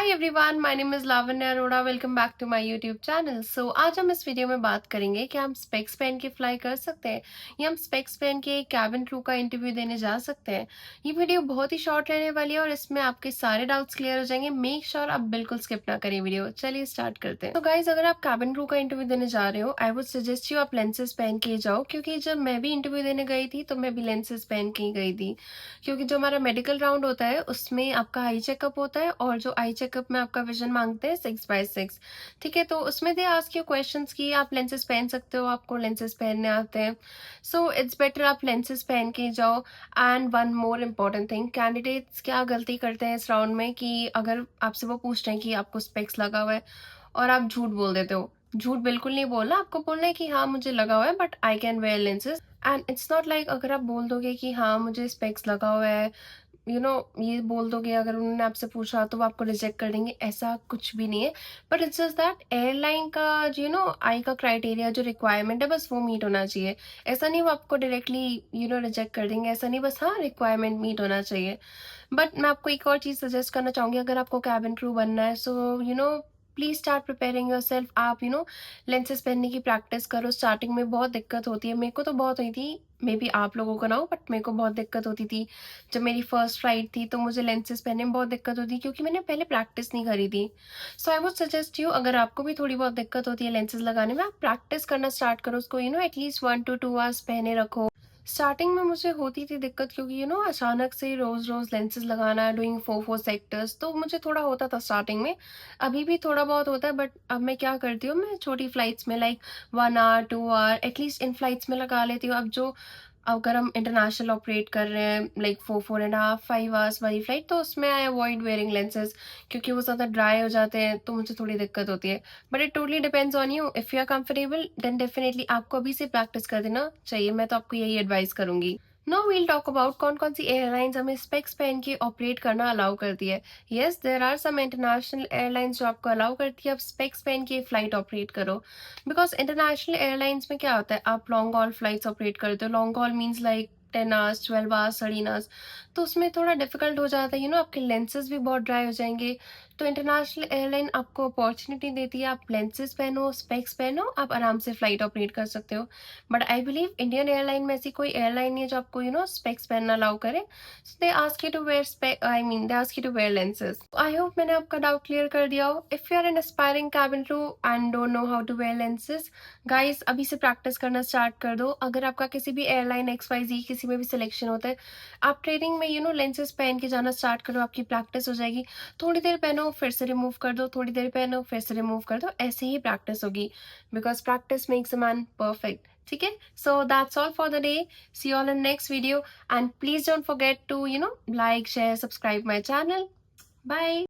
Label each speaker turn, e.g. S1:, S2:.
S1: Hi everyone, my name is Lavanya Arora. Welcome back to my YouTube channel. So आज हम इस video में बात करेंगे कि हम स्पेक्स पहन के फ्लाई कर सकते हैं या हम स्पेक्स पहन के कैबिन क्रू का इंटरव्यू देने जा सकते हैं। ये वीडियो बहुत ही शॉर्ट रहने वाली है और इसमें आपके सारे डाउट्स क्लियर हो जाएंगे। मेक श्योर आप बिल्कुल स्किप ना करें वीडियो। चलिए स्टार्ट करते हैं। तो गाइज, अगर आप कैबिन क्रू का इंटरव्यू देने जा रहे हो, आई वुड सजेस्ट यू आप लेंसेज पहन के ही जाओ, क्योंकि जब मैं भी इंटरव्यू देने गई थी तो मैं भी लेंसेज पहन के ही गई थी। क्योंकि जो हमारा मेडिकल राउंड होता है उसमें आपका आई चेकअप होता है, और जो आई चेकअप में आपका विजन मांगते हैं 6x6। ठीक है, तो उसमें दे आस्क यू क्वेश्चंस कि आप लेंसेज पहन सकते हो, आपको लेंसेज पहनने आते हैं। सो इट्स बेटर आप लेंसेज पहन के जाओ। And one more important thing, candidates क्या गलती करते हैं इस राउंड में कि अगर आपसे वो पूछ रहे हैं कि आपको स्पेक्स लगा हुआ है और आप झूठ बोल देते हो। झूठ बिल्कुल नहीं बोलना, आपको बोलना है कि हाँ मुझे लगा हुआ है but I can wear lenses. And it's not like अगर आप बोल दोगे कि हाँ मुझे स्पेक्स लगा हुआ है, ये बोल दोगे, अगर उन्होंने आपसे पूछा तो वो आपको रिजेक्ट कर देंगे, ऐसा कुछ भी नहीं है। But it's just that airline का जो आई का क्राइटेरिया जो रिक्वायरमेंट है बस वो मीट होना चाहिए। ऐसा नहीं वो आपको डायरेक्टली रिजेक्ट कर देंगे, ऐसा नहीं, बस हाँ रिक्वायरमेंट मीट होना चाहिए। बट मैं आपको एक और चीज़ सजेस्ट करना चाहूँगी, अगर आपको कैबिन क्रू बनना है so please start preparing your self. आप लेंसेज पहनने की प्रैक्टिस करो। स्टार्टिंग में बहुत दिक्कत होती है, मेरे को तो बहुत हुई थी, मे बी आप लोगों को ना हो, बट मेरे को बहुत दिक्कत होती थी। जब मेरी फर्स्ट फ्लाइट थी तो मुझे लेंसेज पहनने में बहुत दिक्कत होती, क्योंकि मैंने पहले प्रैक्टिस नहीं करी थी। सो आई वुड सजेस्ट यू, अगर आपको भी थोड़ी बहुत दिक्कत होती है लेंसेज लगाने में, आप प्रैक्टिस करना स्टार्ट करो उसको। एटलीस्ट 1 to 2 आवर्स पहने रखो। स्टार्टिंग में मुझे होती थी दिक्कत, क्योंकि अचानक से रोज रोज लेंसेज लगाना, डूइंग 4 4 सेक्टर्स, तो मुझे थोड़ा होता था स्टार्टिंग में। अभी भी थोड़ा बहुत होता है, बट अब मैं क्या करती हूँ, मैं छोटी फ्लाइट्स में like 1 hour 2 hour at least in flights में लगा लेती हूँ। अब जो अगर हम इंटरनेशनल ऑपरेट कर रहे हैं लाइक 4 4.5 5 आवर्स वाली फ्लाइट, तो उसमें आई अवॉइड वेयरिंग लेंसेज, क्योंकि वो ज़्यादा ड्राई हो जाते हैं तो मुझे थोड़ी दिक्कत होती है। But it totally depends on you. If you are comfortable then definitely आपको अभी से प्रैक्टिस कर देना चाहिए। मैं तो आपको यही एडवाइस करूंगी। नो वील टॉक अबाउट कौन कौन सी एयरलाइंस हमें स्पेक्स पहन के ऑपरेट करना अलाउ करती है। Yes, there are some international airlines जो आपको अलाउ करती है आप स्पेक्स पहन के फ्लाइट ऑपरेट करो। बिकॉज इंटरनेशनल एयरलाइंस में क्या होता है, आप लॉन्ग हॉल फ्लाइट्स ऑपरेट करते हो। Long haul means like 10 hours 12 hours 13 hours, तो उसमें थोड़ा डिफिकल्ट हो जाता है। आपके लेंसेज भी बहुत ड्राई हो जाएंगे। तो इंटरनेशनल एयरलाइन आपको अपॉर्चुनिटी देती है, आप लेंसेज पहनो, स्पेक्स पहनो, आप आराम से फ्लाइट ऑपरेट कर सकते हो। But I believe Indian airline में ऐसी कोई एयरलाइन नहीं है जो आपको स्पेक्स पहनना अलाउ करे। So they ask you to wear spec, I mean they ask you to wear lenses. I hope मैंने आपका डाउट क्लियर कर दिया हो। If you are an aspiring cabin crew and don't know how to wear lenses, guys अभी से practice करना start कर दो। अगर आपका किसी भी एयरलाइन XYZ किसी में भी सिलेक्शन होता है, आप ट्रेनिंग में लेंसेज पहन के जाना स्टार्ट करो, आपकी प्रैक्टिस हो जाएगी। थोड़ी देर पहनो फिर से रिमूव कर दो, थोड़ी देर पहनो फिर से रिमूव कर दो, ऐसे ही प्रैक्टिस होगी। Because practice makes a man perfect. ठीक है, so that's all for the day. See you all in next video and please don't forget to like share subscribe my channel. Bye.